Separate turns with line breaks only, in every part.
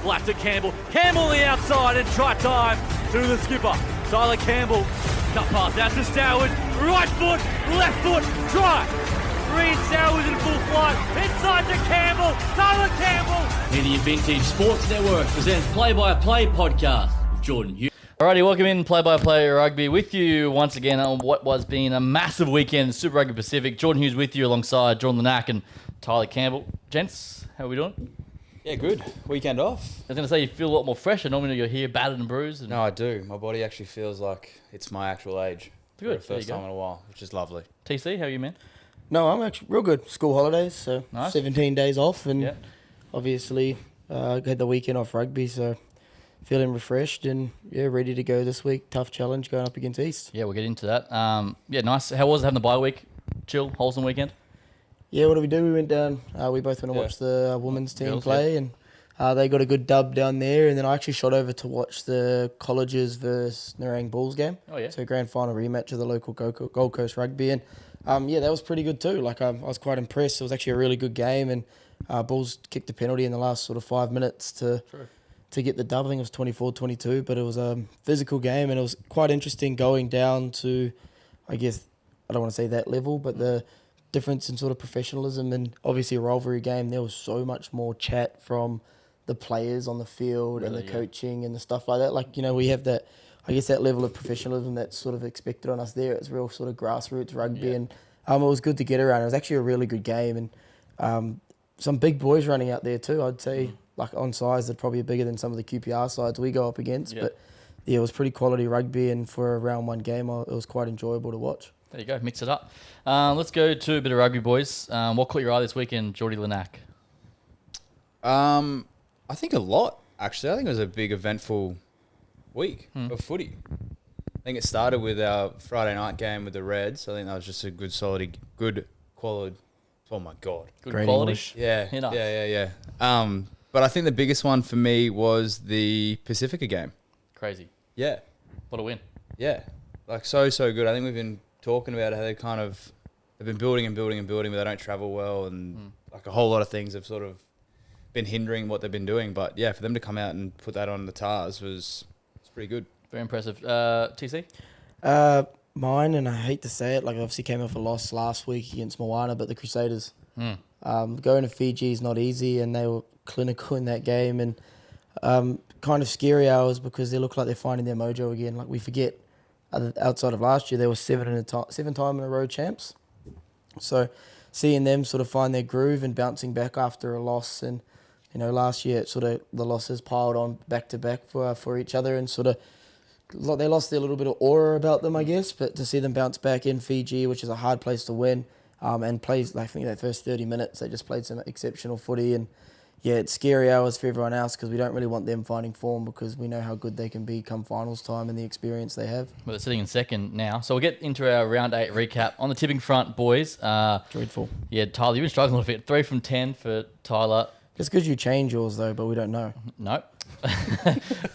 Flash to Campbell. Campbell on the outside and try time to the skipper. Tyler Campbell. Cut pass out to Stowers. Right foot, left foot, try. Reed Stowers in full flight. Inside to Campbell. Tyler Campbell.
Media Vintage Sports Network presents Play-by-Play podcast with Jordan Hughes.
Alrighty, welcome in Play-by-Play Rugby with you once again on what was being a massive weekend in Super Rugby Pacific. Jordan Hughes with you alongside Jordan Lanack and Tyler Campbell. Gents, how are we doing?
Yeah, good. Weekend off.
I was going to say you feel a lot more fresh. Normally you're here battered and bruised. And
No, I do. My body actually feels like it's my actual age.
Good.
For the first time in a while, which is lovely.
TC, how are you, man?
No, I'm actually real good. School holidays, so
Nice.
17 days off, and
Yeah.
obviously had the weekend off rugby, so feeling refreshed and ready to go this week. Tough challenge going up against East.
Yeah, we'll get into that. Nice. How was it having the bye week? Chill, wholesome weekend?
Yeah, what did we do? We went down. We both went to watch the women's team
Girls,
play, and they got a good dub down there. And then I actually shot over to watch the colleges versus Nerang Bulls game.
Oh, yeah.
So grand final rematch of the local Gold Coast rugby, and that was pretty good too. Like I was quite impressed. It was actually a really good game, and Bulls kicked a penalty in the last sort of 5 minutes to get the dub. I think it was 24-22, but it was a physical game, and it was quite interesting going down to, I guess, I don't want to say that level, but the difference in sort of professionalism and obviously a rivalry game. There was so much more chat from the players on the field and the coaching and the stuff like that. Like, we have that, I guess, that level of professionalism that's sort of expected on us there. It's real sort of grassroots rugby, and it was good to get around. It was actually a really good game, and some big boys running out there too, I'd say. Like on size, they're probably bigger than some of the QPR sides we go up against. But yeah, it was pretty quality rugby, and for a round one game, it was quite enjoyable to watch.
There you go, mix it up. Let's go to a bit of rugby, boys. What caught your eye this weekend, Geordie Lanack?
I think a lot, actually. I think it was a big, eventful week of footy. I think it started with our Friday night game with the Reds. I think that was just a good quality. Oh, my God.
Good
Great
quality?
English.
Yeah. But I think the biggest one for me was the Pacifica game.
Crazy.
Yeah.
What a win.
Yeah. Like, so good. I think we've been talking about how they've been building, but they don't travel well, and like a whole lot of things have sort of been hindering what they've been doing. But yeah, for them to come out and put that on the Tars was pretty good.
Very impressive. TC?
Mine, and I hate to say it, like obviously came off a loss last week against Moana, but the Crusaders. Going to Fiji is not easy, and they were clinical in that game, and kind of scary hours because they look like they're finding their mojo again. Like we forget, outside of last year, they were 7 time in a row champs. So seeing them sort of find their groove and bouncing back after a loss, and last year the losses piled on back to back for each other, and sort of they lost their little bit of aura about them, I guess. But to see them bounce back in Fiji, which is a hard place to win, and plays, I think that first 30 minutes they just played some exceptional footy, and yeah, it's scary hours for everyone else because we don't really want them finding form because we know how good they can be come finals time and the experience they have.
Well, they're sitting in second now. So we'll get into our round 8 recap. On the tipping front, boys.
Dreadful.
Yeah, Tyler, you've been struggling a little bit. 3 from 10 for Tyler.
It's because you change yours though, but we don't know.
Nope.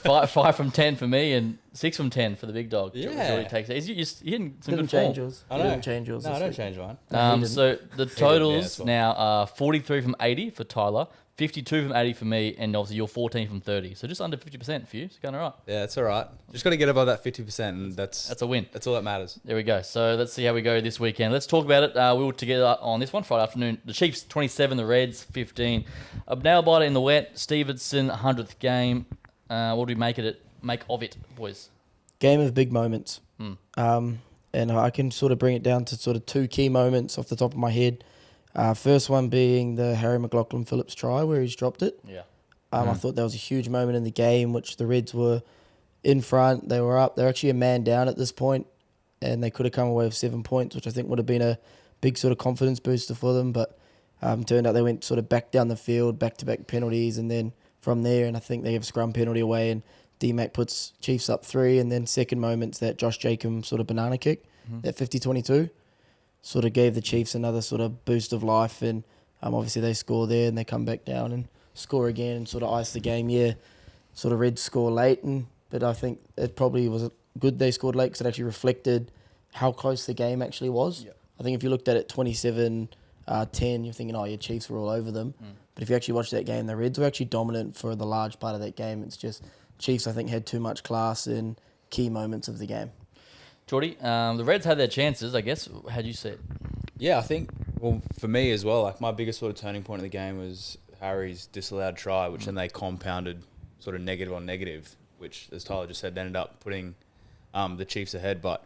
5 from 10 for me and 6 from 10 for the big dog. Geordie takes it. You're hitting some
Didn't
good form.
change yours.
I
You
know.
didn't change yours.
No, I
this
don't
week.
change mine.
So the totals
well.
now are 43 from 80 for Tyler, 52 from 80 for me, and obviously you're 14 from 30. So just under 50% for you. It's going all right.
Yeah, it's all right. Just got to get above that 50%, and
That's a win.
that's all that matters.
There we go. So let's see how we go this weekend. Let's talk about it. We were together on this one Friday afternoon. The Chiefs 27, the Reds 15. A nail biter in the wet. Stevenson 100th game. What do we make of it, boys?
Game of big moments. And I can sort of bring it down to sort of 2 key moments off the top of my head. First one being the Harry McLaughlin-Phillips try where he's dropped it.
Yeah.
I thought that was a huge moment in the game, which the Reds were in front. They were up. They're actually a man down at this point, and they could have come away with 7 points, which I think would have been a big sort of confidence booster for them. But turned out they went sort of back down the field, back-to-back penalties, and then from there, and I think they have a scrum penalty away, and D-Mac puts Chiefs up 3, and then second moment's that Josh Jacobs sort of banana kick, that 50-22, sort of gave the Chiefs another sort of boost of life, and obviously they score there, and they come back down and score again and sort of ice the game. Yeah, sort of Reds score late, but I think it probably was good they scored late because it actually reflected how close the game actually was. Yep. I think if you looked at it 27-10, you're thinking, oh, yeah, Chiefs were all over them. But if you actually watch that game, the Reds were actually dominant for the large part of that game. It's just Chiefs, I think, had too much class in key moments of the game.
Geordie, the Reds had their chances, I guess. How do you see it?
Yeah, I think, well, for me as well, like my biggest sort of turning point of the game was Harry's disallowed try, which then they compounded sort of negative on negative, which, as Tyler just said, ended up putting the Chiefs ahead. But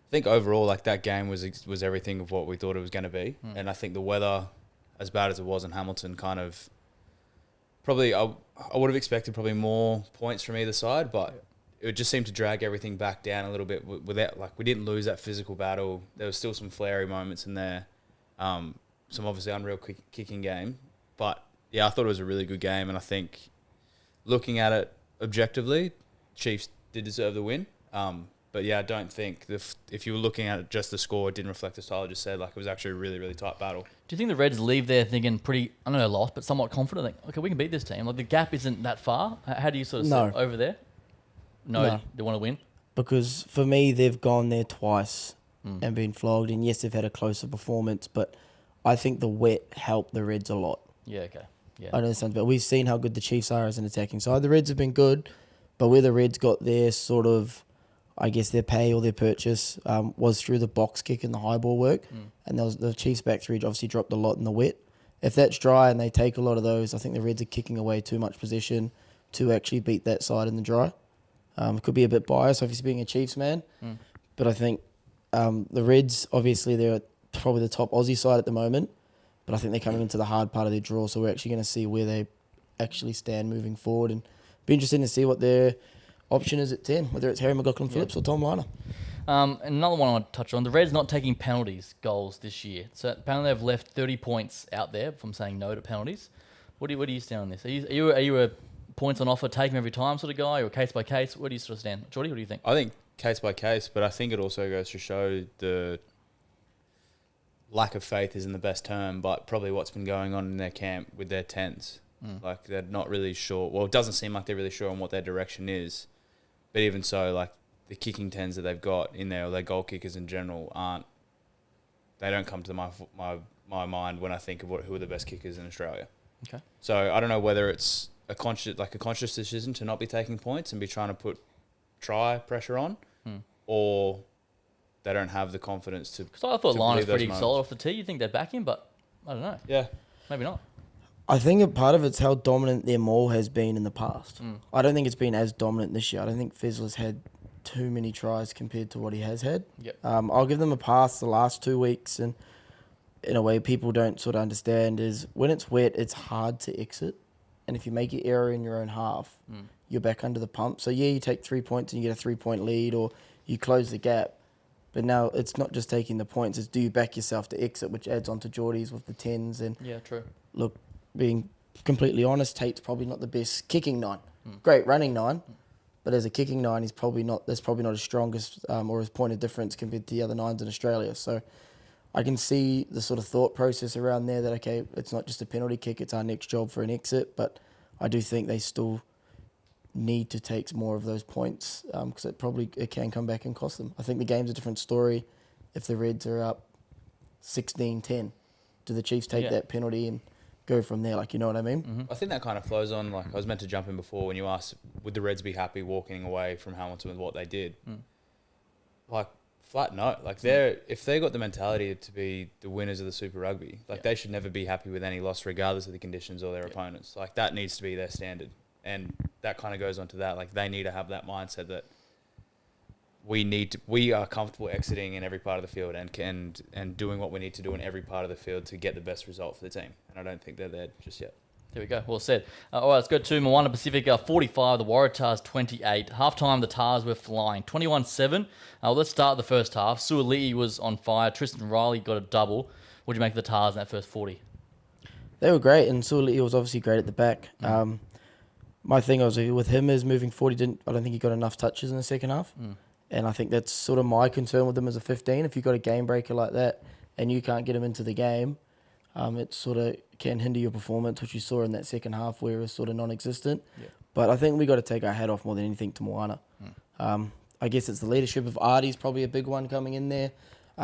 I think overall, like that game was everything of what we thought it was going to be. And I think the weather, as bad as it was in Hamilton, kind of probably, I would have expected probably more points from either side, but it just seemed to drag everything back down a little bit without, like, we didn't lose that physical battle. There was still some flary moments in there. Some obviously unreal kicking game. But yeah, I thought it was a really good game, and I think looking at it objectively, Chiefs did deserve the win. But yeah, I don't think if you were looking at just the score, it didn't reflect the style I just said. Like, it was actually a really, really tight battle.
Do you think the Reds leave there thinking pretty, I don't know, lost, but somewhat confident? Like, okay, we can beat this team. Like, the gap isn't that far. How do you sort of sit over there? No, they want to win?
Because for me, they've gone there twice and been flogged. And yes, they've had a closer performance, but I think the wet helped the Reds a lot.
Yeah, okay. Yeah.
I know this sounds bad. We've seen how good the Chiefs are as an attacking side. The Reds have been good, but where the Reds got their sort of, I guess, their pay or their purchase was through the box kick and the high ball work. And the Chiefs' back three obviously dropped a lot in the wet. If that's dry and they take a lot of those, I think the Reds are kicking away too much possession to actually beat that side in the dry. It could be a bit biased, obviously being a Chiefs man, but I think the Reds, obviously, they're probably the top Aussie side at the moment, but I think they're coming into the hard part of their draw, so we're actually going to see where they actually stand moving forward, and be interesting to see what their option is at 10, whether it's Harry McLaughlin-Phillips or Tom Liner.
Another one I want to touch on, the Reds not taking penalties goals this year. So apparently they've left 30 points out there from saying no to penalties. Where do you stand on this? Are you a points on offer, take them every time sort of guy, or case by case? Where do you sort of stand? Geordie, what do you think?
I think case by case, but I think it also goes to show the lack of faith isn't the best term, but probably what's been going on in their camp with their tens. Like, they're not really sure. Well, it doesn't seem like they're really sure on what their direction is. But even so, like, the kicking tens that they've got in there, or their goal kickers in general, they don't come to my mind when I think of who are the best kickers in Australia.
Okay.
So I don't know whether it's a conscious decision to not be taking points and be trying to put try pressure on, or they don't have the confidence to.
Because I thought Liner's pretty
moments.
solid off the tee. You think they'd back him, but I don't know.
Yeah.
Maybe not.
I think a part of it's how dominant their maul has been in the past. I don't think it's been as dominant this year. I don't think Fizzler's had too many tries compared to what he has had.
Yep.
I'll give them a pass the last 2 weeks, and in a way people don't sort of understand is when it's wet, it's hard to exit. And if you make an error in your own half, you're back under the pump. So, yeah, you take 3 points and you get a 3-point lead, or you close the gap. But now it's not just taking the points, it's do you back yourself to exit, which adds on to Geordie's with the 10s. And
Yeah, true.
look, being completely honest, Tate's probably not the best kicking 9. Great running 9, but as a kicking 9, that's probably not his strongest or his point of difference compared to the other 9s in Australia. So I can see the sort of thought process around there that, okay, it's not just a penalty kick, it's our next job for an exit, but I do think they still need to take more of those points because it can come back and cost them. I think the game's a different story if the Reds are up 16-10. Do the Chiefs take that penalty and go from there? Like, you know what I mean?
I think that kind of flows on. Like, I was meant to jump in before when you asked, would the Reds be happy walking away from Hamilton with what they did? Like, flat no. Like, if they got the mentality to be the winners of the Super Rugby, like, they should never be happy with any loss regardless of the conditions or their opponents. Like, that needs to be their standard. And that kind of goes on to that. Like, they need to have that mindset that we are comfortable exiting in every part of the field and doing what we need to do in every part of the field to get the best result for the team. And I don't think they're there just yet.
There we go. Well said. All right, let's go to Moana Pacific 45, the Waratahs 28. Halftime, the Tars were flying 21-7. Let's start the first half. Suoli'i was on fire. Tristan Riley got a double. What do you make of the Tars in that first 40?
They were great, and Suoli'i was obviously great at the back. My thing was with him is moving forward. I don't think he got enough touches in the second half. And I think that's sort of my concern with him as a 15. If you've got a game breaker like that and you can't get him into the game, it sort of can hinder your performance, which you saw in that second half where it was sort of non-existent.
Yep.
But I think we got to take our hat off more than anything to Moana. I guess it's the leadership of Artie's probably a big one coming in there.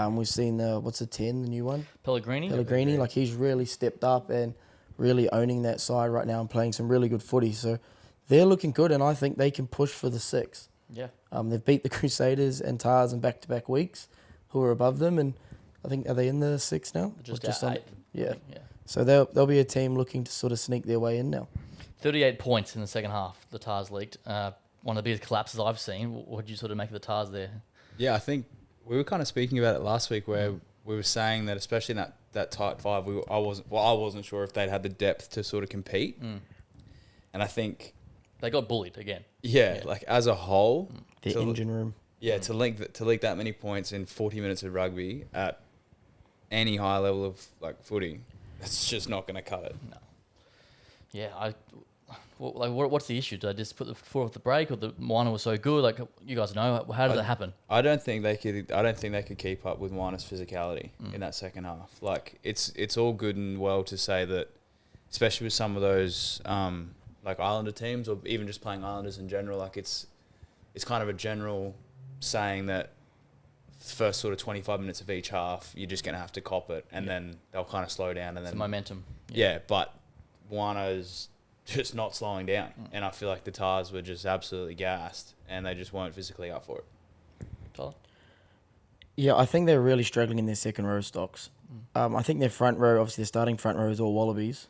We've seen what's the 10, the new one?
Pellegrini?
Like, he's really stepped up and really owning that side right now and playing some really good footy. So they're looking good, and I think they can push for the 6.
Yeah.
They've beat the Crusaders and Tars in back-to-back weeks, who are above them, and I think, are they in the 6 now?
Just
Or
out 8.
Yeah.
Yeah.
So they'll be a team looking to sort of sneak their way in now.
38 points in the second half, the Tars leaked. One of the biggest collapses I've seen. What did you sort of make of the Tars there?
Yeah, I think we were kind of speaking about it last week where we were saying that especially in that tight 5, I wasn't sure if they'd had the depth to sort of compete. And I think
They got bullied again.
yeah, like as a whole,
Their engine room.
yeah, to leak that many points in 40 minutes of rugby at any high level of like footy, it's just not going to cut it.
No. Yeah, what's the issue? Did I just put the foot off the brake, or the Moana was so good? Like, you guys know, how does that happen?
I don't think they could keep up with Moana's physicality in that second half. Like it's all good and well to say that, especially with some of those like Islander teams or even just playing Islanders in general. Like it's kind of a general saying that first sort of 25 minutes of each half, you're just going to have to cop it, and then they'll kind of slow down, and then
It's momentum.
yeah, but Moana's just not slowing down, and I feel like the Tars were just absolutely gassed, and they just weren't physically up for it.
Tyler?
Yeah, I think they're really struggling in their second row stocks. I think their front row, obviously their starting front row is all Wallabies,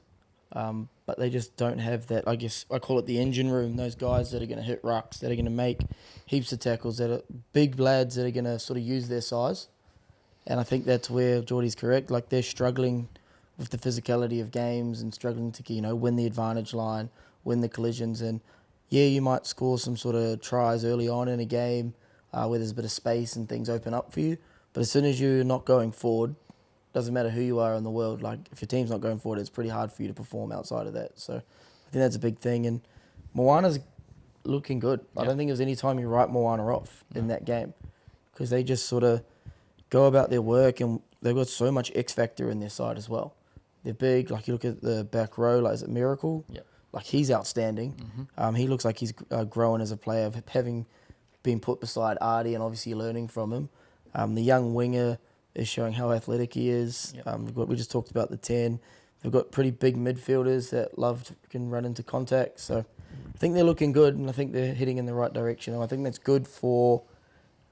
but they just don't have that, I guess I call it the engine room, those guys that are going to hit rucks, that are going to make heaps of tackles, that are big lads that are going to sort of use their size. And I think that's where Geordie's correct. Like, they're struggling with the physicality of games and struggling to, win the advantage line, win the collisions. And yeah, you might score some sort of tries early on in a game where there's a bit of space and things open up for you. But as soon as you're not going forward, doesn't matter who you are in the world, like if your team's not going forward, it's pretty hard for you to perform outside of that. So I think that's a big thing. And Moana's looking good. I don't think there's any time you write Moana off in that game, because they just sort of go about their work, and they've got so much X factor in their side as well. They're big. Like, you look at the back row, like, is it Miracle?
Yep.
Like, he's outstanding. He looks like he's growing as a player, of having been put beside Artie and obviously learning from him. The young winger is showing how athletic he is. We just talked about the 10. They've got pretty big midfielders that can run into contact. So I think they're looking good, and I think they're heading in the right direction. And I think that's good for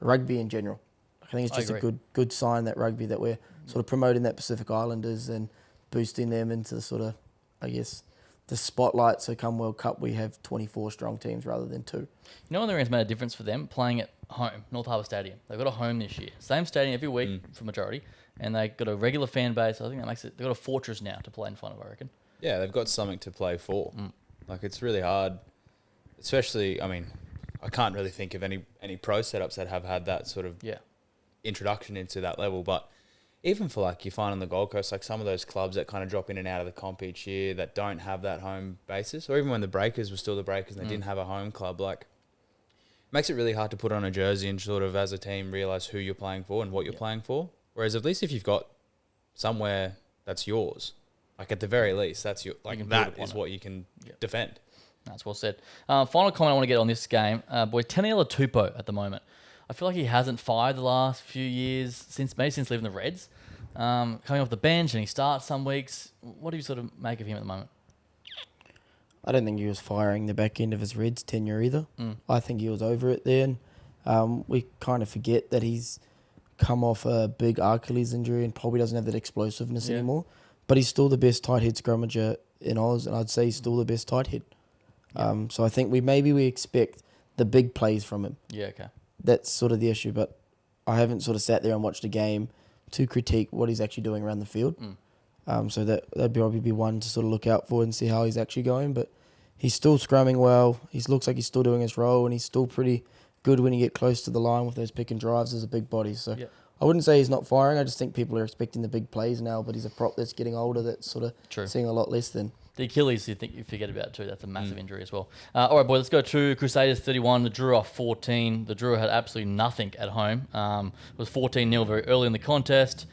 rugby in general. I think it's just a good sign that rugby, that we're sort of promoting that Pacific Islanders and boosting them into the sort of, I guess, the spotlight. So come World Cup, we have 24 strong teams rather than 2.
You know, when it's made a difference for them playing at home, North Harbour Stadium. They've got a home this year. Same stadium every week for majority, and they've got a regular fan base. I think that makes it. They've got a fortress now to play in front of, I reckon.
Yeah, they've got something to play for. Like, it's really hard, especially, I mean, I can't really think of any pro setups that have had that sort of introduction into that level, but even for, like, you find on the Gold Coast, like some of those clubs that kind of drop in and out of the comp each year that don't have that home basis, or even when the Breakers were still the Breakers and they didn't have a home club, like, it makes it really hard to put on a jersey and sort of, as a team, realise who you're playing for and what you're playing for. Whereas at least if you've got somewhere that's yours, like, at the very least, that's your, like, that is what you can defend.
That's well said. Final comment I want to get on this game. Boy, Taniela Tupou at the moment. I feel like he hasn't fired the last few years, since leaving the Reds. Coming off the bench, and he starts some weeks. What do you sort of make of him at the moment?
I don't think he was firing the back end of his Reds tenure either. I think he was over it then. We kind of forget that he's come off a big Achilles injury and probably doesn't have that explosiveness anymore. But he's still the best tight head scrummager in Oz, and I'd say he's still the best tight head. So I think we expect the big plays from him.
Yeah, okay.
That's sort of the issue, but I haven't sort of sat there and watched a game to critique what he's actually doing around the field. So that'd probably be one to sort of look out for and see how he's actually going. But he's still scrumming well. He looks like he's still doing his role, and he's still pretty good when you get close to the line with those pick and drives as a big body. So I wouldn't say he's not firing. I just think people are expecting the big plays now, but he's a prop that's getting older, that's sort of seeing a lot less than.
The Achilles, you forget about too. That's a massive injury as well. All right, boys, let's go to Crusaders 31. The Drua 14. The Drua had absolutely nothing at home. It was 14-0 very early in the contest.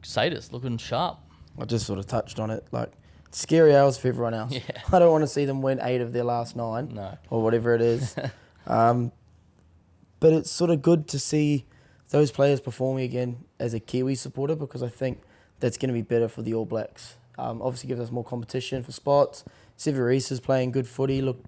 Crusaders looking sharp.
I just sort of touched on it. Like, scary hours for everyone else.
Yeah.
I don't want to see them win 8 of their last 9 or whatever it is. But it's sort of good to see those players performing again as a Kiwi supporter, because I think that's going to be better for the All Blacks. Obviously gives us more competition for spots. Severis is playing good footy, looked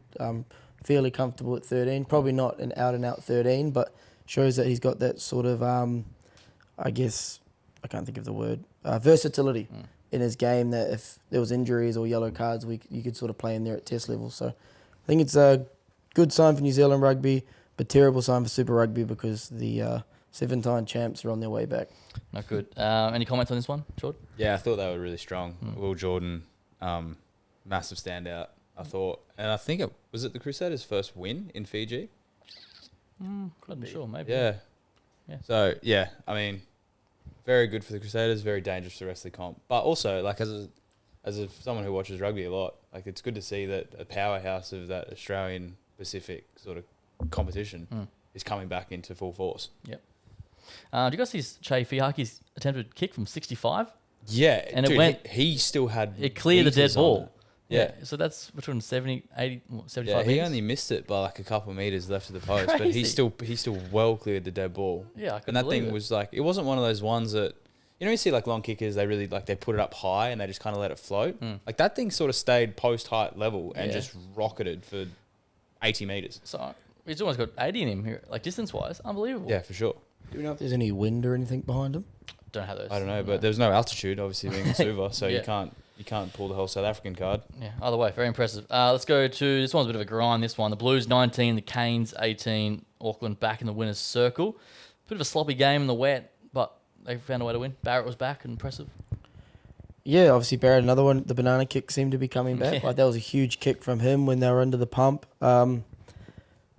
fairly comfortable at 13. Probably not an out-and-out 13, but shows that he's got that sort of, I guess, I can't think of the word, versatility in his game, that if there was injuries or yellow cards, you could sort of play in there at test level. So I think it's a good sign for New Zealand rugby, but terrible sign for Super Rugby because the 7-time champs are on their way back.
Not good. Any comments on this one, Jordan?
Yeah, I thought they were really strong. Will Jordan, massive standout, I thought. And I think was it the Crusaders' first win in Fiji?
Not sure, maybe.
Yeah.
Yeah.
So, yeah, I mean, very good for the Crusaders, very dangerous for the rest of the comp. But also, like, as someone who watches rugby a lot, like, it's good to see that a powerhouse of that Australian Pacific sort of competition is coming back into full force.
Yep. Do you guys see Che Fihaki's attempted kick from 65?
Yeah.
And
dude,
it went...
He still had...
It cleared the dead
meters on
ball.
it. Yeah.
So that's between 70, 80, 75
Yeah, he
meters.
only missed it by like a couple of meters left of the post, but
Crazy.
he still well cleared the dead ball.
Yeah, I
and
couldn't
that
believe
thing
it.
was like, it wasn't one of those ones that, you know, you see like long kickers, they really like, they put it up high and they just kind of let it float. Like that thing sort of stayed post height level and just rocketed for 80 meters.
So he's almost got 80 in him here, like distance wise. Unbelievable.
Yeah, for sure.
Do we know if there's any wind or anything behind him?
Don't have those.
I don't know, but there's no altitude obviously being in Suva, so
Yeah.
you can't pull the whole South African card.
Yeah, either way, very impressive. Let's go to, this one's a bit of a grind, this one. The Blues 19, the Canes 18, Auckland back in the winner's circle. Bit of a sloppy game in the wet, but they found a way to win. Barrett was back and impressive.
Yeah, obviously Barrett, another one. The banana kick seemed to be coming back.
Yeah.
Like that was a huge kick from him when they were under the pump.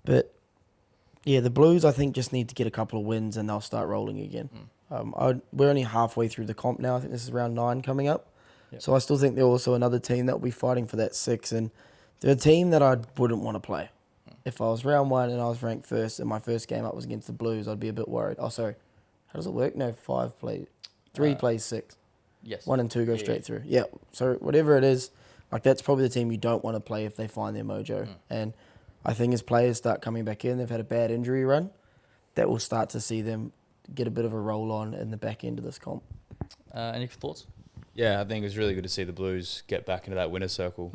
But yeah, the Blues I think just need to get a couple of wins and they'll start rolling again. We're only halfway through the comp now. I think this is round 9 coming up.
Yep.
So I still think they're also another team that will be fighting for that 6. And they're a team that I wouldn't want to play. If I was round 1 and I was ranked first and my first game up was against the Blues, I'd be a bit worried. Oh, sorry. How does it work? No, 3 plays 6.
Yes.
1 and 2 go straight through. Yeah. So whatever it is, like that's probably the team you don't want to play if they find their mojo. And I think as players start coming back in, they've had a bad injury run, that will start to see them get a bit of a roll on in the back end of this comp.
Any thoughts?
Yeah, I think it was really good to see the Blues get back into that winner's circle.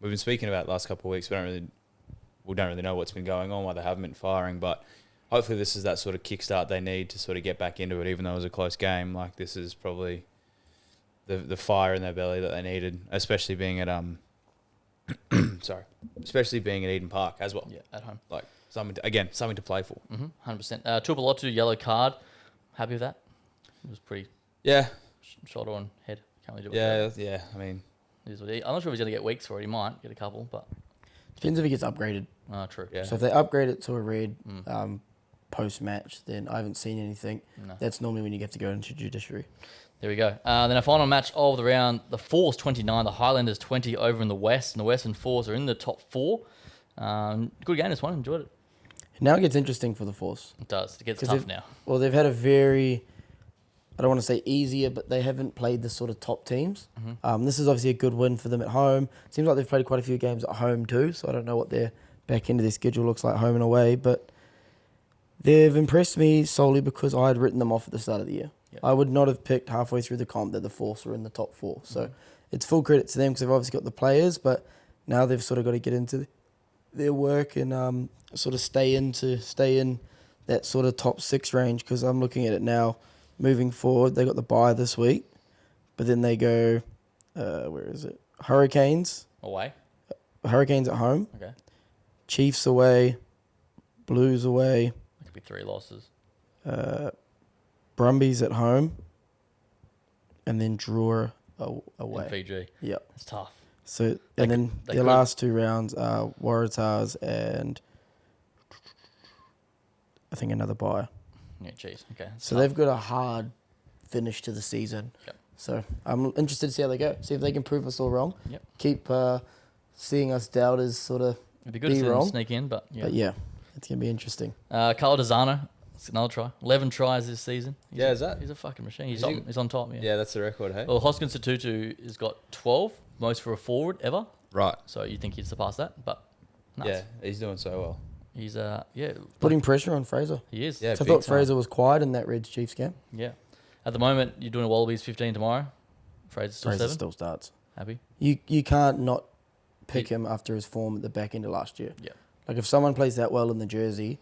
We've been speaking about it the last couple of weeks. We don't really know what's been going on, why they haven't been firing, but hopefully this is that sort of kickstart they need to sort of get back into it, even though it was a close game. Like this is probably the fire in their belly that they needed, especially being at especially being at Eden Park as well.
Yeah, at home.
Like something to play for.
100%. Tuipulotu, yellow card. Happy with that? It was pretty
Yeah,
shoulder on head. Can't really do it.
yeah. I mean,
It is what it is. I'm not sure if he's going to get weeks for it. He might get a couple, but...
Depends if he gets upgraded.
True.
yeah.
So if they upgrade it to a red post-match, then I haven't seen anything.
No.
That's normally when you get to go into judiciary.
There we go. Then our final match of the round, the Force 29, the Highlanders 20 over in the West. And the Western Force are in the top 4. Good game this one. Enjoyed it.
Now it gets interesting for the Force.
It does. It gets
'Cause
tough
they've-
now.
Well, they've had a very, I don't want to say easier, but they haven't played the sort of top teams. This is obviously a good win for them at home. Seems like they've played quite a few games at home too, so I don't know what their back end of their schedule looks like home and away, but they've impressed me solely because I had written them off at the start of the year.
Yep.
I would not have picked halfway through the comp that the Force were in the top 4. So it's full credit to them because they've obviously got the players, but now they've sort of got to get into their work and sort of stay in that sort of top 6 range, because I'm looking at it now. Moving forward, they got the bye this week, but then they go, where is it? Hurricanes
Away.
at home,
Okay.
Chiefs away, Blues away,
It could be 3 losses.
Brumbies at home, and then Drua
In
away.
Fiji.
Yep.
It's tough.
So
They
and then
they
their
could-
last 2 rounds are Waratahs and I think another bye.
Yeah, jeez. Okay. It's
So
tough.
they've got a hard finish to the season.
Yep.
So I'm interested to see how they go. See if they can prove us all wrong.
Yep.
Keep seeing us doubters sort of.
It'd be good to
be
see them
wrong.
sneak in, but yeah.
But yeah, it's gonna be interesting.
Carl Dezano, it's another try. 11 tries this season.
Yeah, is that-
He's a fucking machine.
Is
He's on top, yeah.
Yeah, that's the record, hey?
Well, Hoskins Tutu has got 12, most for a forward ever.
Right.
So you think he'd surpass that, but nuts.
Yeah, he's doing so well.
He's, yeah.
Putting pressure on Fraser.
He is.
Yeah.
So I
big
thought
time.
Fraser was quiet in that Reds Chiefs game.
Yeah. At the moment, you're doing a Wallabies 15 tomorrow. Fraser still
Fraser
7?
still starts.
Happy?
You can't not pick him after his form at the back end of last year.
Yeah.
Like if someone plays that well in the jersey,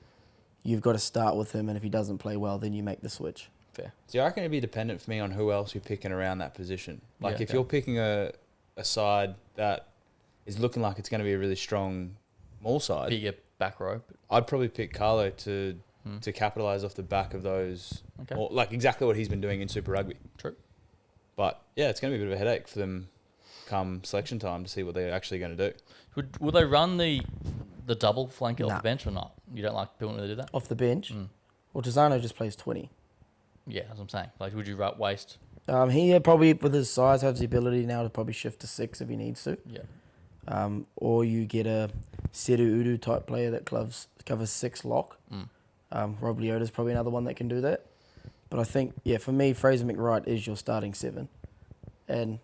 you've got to start with him, and if he doesn't play well, then you make the switch.
Fair.
See, I reckon it'd be dependent for me on who else you're picking around that position. Like
Yeah,
if
okay.
you're picking a side that is looking like it's going to be a really strong maul side,
Bigger back row.
I'd probably pick Carlo to capitalise off the back of those,
Okay.
or like exactly what he's been doing in Super Rugby.
True.
But yeah, it's going to be a bit of a headache for them come selection time to see what they're actually going to do.
Would they run the double flanker off
Nah.
the bench or not? You don't like people when they do that?
Off the bench, well, Tizano just plays 20.
Yeah, that's what I'm saying. Like, would you waste?
He probably, with his size, has the ability now to probably shift to 6 if he needs to.
Yeah.
Or you get a Seru Udu type player that covers 6 lock. Rob Leota's probably another one that can do that. But I think, for me, Fraser McWright is your starting 7. And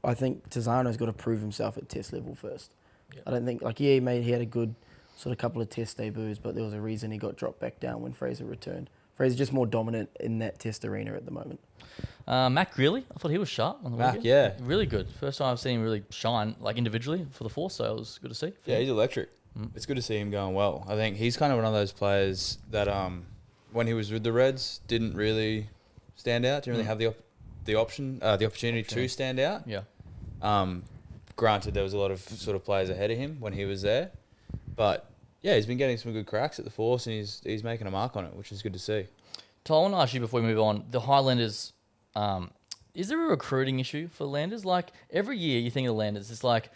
I think Tizano's got to prove himself at test level first.
Yeah.
I don't think, he had a good sort of couple of test debuts, but there was a reason he got dropped back down when Fraser returned. Fraser's just more dominant in that test arena at the moment.
Matt Greeley, I thought he was sharp on the
Mac,
weekend.
yeah.
Really good. First time I've seen him really shine, like individually for the Force, so it was good to see.
Yeah, he's electric. It's good to see him going well. I think he's kind of one of those players that when he was with the Reds didn't really stand out. Didn't really have the opportunity to stand out.
Yeah.
Granted, there was a lot of sort of players ahead of him when he was there, but yeah, he's been getting some good cracks at the Force, and he's making a mark on it, which is good to see.
Tom, I want to ask you before we move on, the Highlanders, is there a recruiting issue for Landers? Like, every year you think of the Landers, it's like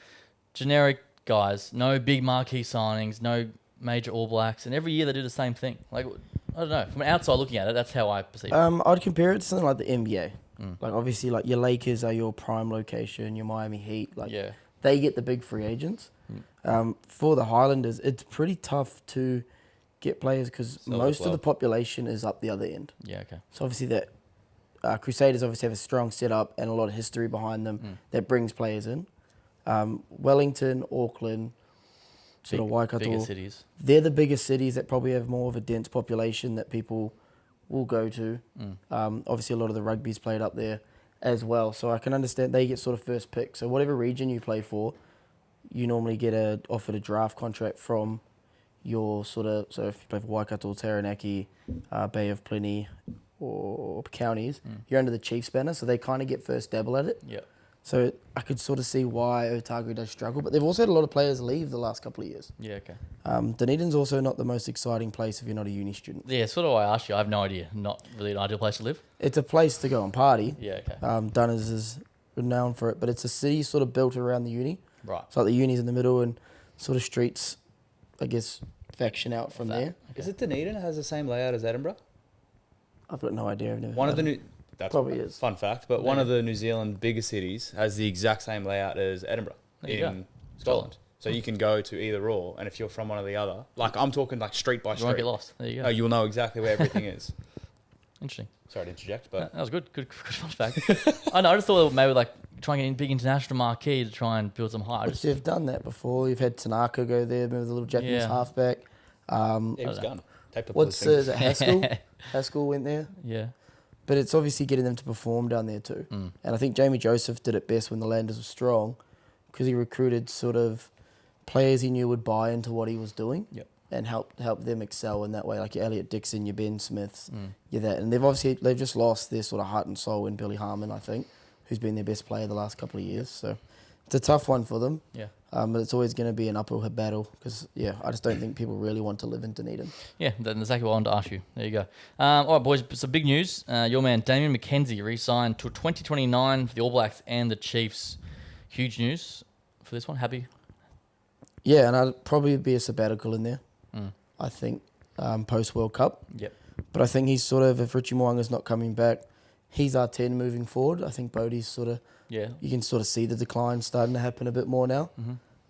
generic guys, no big marquee signings, no major All Blacks, and every year they do the same thing. Like, I don't know. From outside looking at it, that's how I perceive it.
I'd compare it to something like the NBA. Like, obviously, like, your Lakers are your prime location, your Miami Heat. Like,
Yeah.
they get the big free agents. For the Highlanders, it's pretty tough to get players because most of the population is up the other end.
Yeah, okay.
So obviously that Crusaders obviously have a strong setup and a lot of history behind them that brings players in. Wellington, Auckland, sort of Waikato.
Bigger cities.
They're the biggest cities that probably have more of a dense population that people will go to. Obviously, a lot of the rugby's played up there as well. So I can understand they get sort of first pick. So whatever region you play for, you normally get offered a draft contract from your sort of, so if you play for Waikato, Taranaki, Bay of Plenty, or counties, you're under the Chiefs banner, so they kind of get first dabble at it.
Yeah.
So I could sort of see why Otago does struggle, but they've also had a lot of players leave the last couple of years.
Yeah, okay.
Dunedin's also not the most exciting place if you're not a uni student.
Yeah, sort of why I asked you. I have no idea. Not really an ideal place to live.
It's a place to go and party.
Yeah, okay.
Dunners is renowned for it, but it's a city sort of built around the uni.
Right.
So like the uni's in the middle and sort of streets, I guess, faction out from there.
Is it Dunedin has the same layout as Edinburgh?
I've got no idea. I've never
One of
heard
the
of it.
that's
Probably is.
fun fact, but one of the New Zealand bigger cities has the exact same layout as Edinburgh
There you
in
go.
Scotland. So you can go to either or, and if you're from one or the other, like I'm talking like street by
You
street,
won't get lost. There you go.
no, you'll know exactly where everything is.
Interesting.
Sorry to interject,
That
but
was good. Good fun fact. I know. I just thought maybe like trying to get a big international marquee to try and build some hype.
But you've done that before. You've had Tanaka go there, remember the little Japanese
Yeah.
halfback.
yeah, he was gone. Taped up
What's
all his
is it
fingers.
Haskell? Haskell went there.
Yeah.
But it's obviously getting them to perform down there too. And I think Jamie Joseph did it best when the Landers were strong because he recruited sort of players he knew would buy into what he was doing
Yep.
and help them excel in that way. Like your Elliot Dixon, your Ben Smiths, you're that. And they've just lost their sort of heart and soul in Billy Harmon, I think, who's been their best player the last couple of years. So it's a tough one for them.
Yeah.
But it's always going to be an uphill battle because, I just don't think people really want to live in Dunedin.
Yeah, that's exactly what I wanted to ask you. There you go. All right, boys, some big news. Your man, Damien McKenzie, re-signed to 2029 for the All Blacks and the Chiefs. Huge news for this one. Happy?
Yeah, and I'd probably be a sabbatical in there, I think, post-World Cup.
Yep.
But I think he's sort of, if Richie Mo'unga's not coming back, he's our 10 moving forward. I think Bodie's sort of,
Yeah.
you can sort of see the decline starting to happen a bit more now.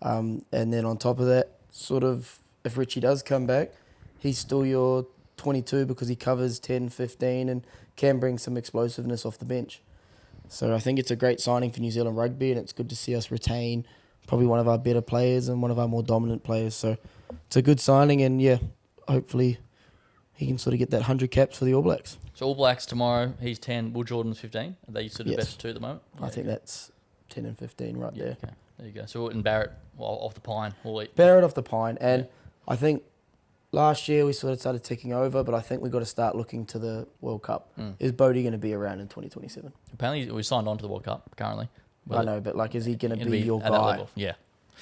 And then on top of that, sort of, if Richie does come back, he's still your 22 because he covers 10, 15 and can bring some explosiveness off the bench. So I think it's a great signing for New Zealand rugby, and it's good to see us retain probably one of our better players and one of our more dominant players. So it's a good signing, and hopefully he can sort of get that 100 caps for the All Blacks.
So All Blacks tomorrow, he's 10, Will Jordan's 15. Are they sort of
Yes.
best two at the moment?
I think that's 10 and 15 right there.
Okay, there you go. So and Barrett off the pine. We'll eat.
Barrett off the pine. And I think last year we sort of started ticking over, but I think we've got to start looking to the World Cup. Is Bodie going to be around in 2027?
Apparently, we signed on to the World Cup currently.
I know, but like, is he going to
It'll
be your
at that
guy
level. Yeah,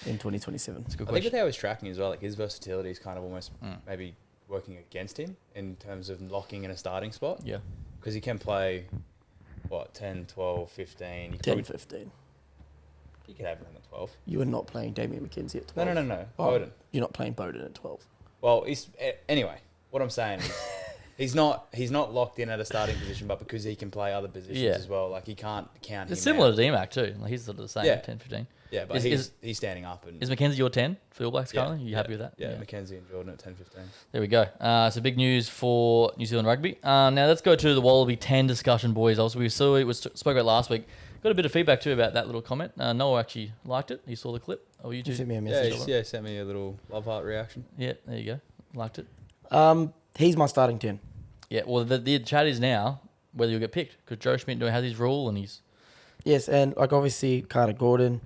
in 2027?
it's a good
I think
question.
with how he's tracking as well, like his versatility is kind of almost maybe working against him in terms of locking in a starting spot.
Yeah.
Because he can play, 10, 12, 15.
10, 15.
You could have him at 12.
You are not playing Damien McKenzie at 12.
No.
Oh,
Bowden.
You're not playing Bowden at 12.
Well, anyway, what I'm saying is he's not locked in at a starting position, but because he can play other positions as well, like he can't count him
It's similar
out.
to DMAC too. Like he's sort of the same,
Yeah.
10, 15.
Yeah, but
Is
he's standing up. And
Is Mackenzie your 10 for the All Blacks currently? You happy with that?
Yeah, Mackenzie and Jordan at 10, 15.
There we go. So big news for New Zealand rugby. Now let's go to the Wallaby 10 discussion, boys. Also, we spoke about last week. Got a bit of feedback too about that little comment. Noah actually liked it. He saw the clip. Oh, you
You
too?
sent me a
Yeah,
message.
he sent me a little love heart reaction.
Yeah, there you go. Liked it.
He's my starting 10.
Yeah, well, the chat is now whether you'll get picked because Joe Schmidt has his rule and he's...
Yes, and like obviously Carter Gordon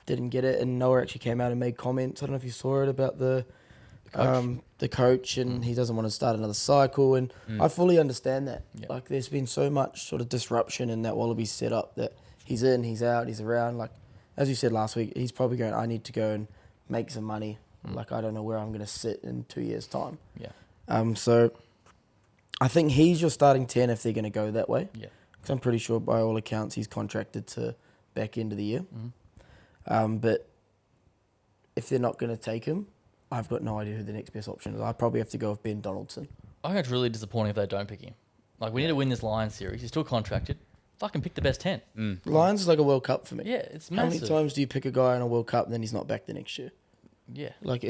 didn't get it, and Noah actually came out and made comments. I don't know if you saw it about the coach and he doesn't want to start another cycle, and I fully understand that.
Yeah.
Like there's been so much sort of disruption in that Wallabies setup that he's in, he's out, he's around. Like as you said last week, he's probably going, I need to go and make some money. Like I don't know where I'm going to sit in 2 years' time.
Yeah.
So I think he's your starting 10 if they're going to go that way.
Yeah.
Because I'm pretty sure by all accounts he's contracted to back end of the year. But if they're not going to take him, I've got no idea who the next best option is. I probably have to go with Ben Donaldson.
I think it's really disappointing if they don't pick him. Like, we need to win this Lions series. He's still contracted. Fucking pick the best 10.
Lions is like a World Cup for me.
Yeah, it's
How
massive.
many times do you pick a guy in a World Cup and then he's not back the next year?
Yeah.
Like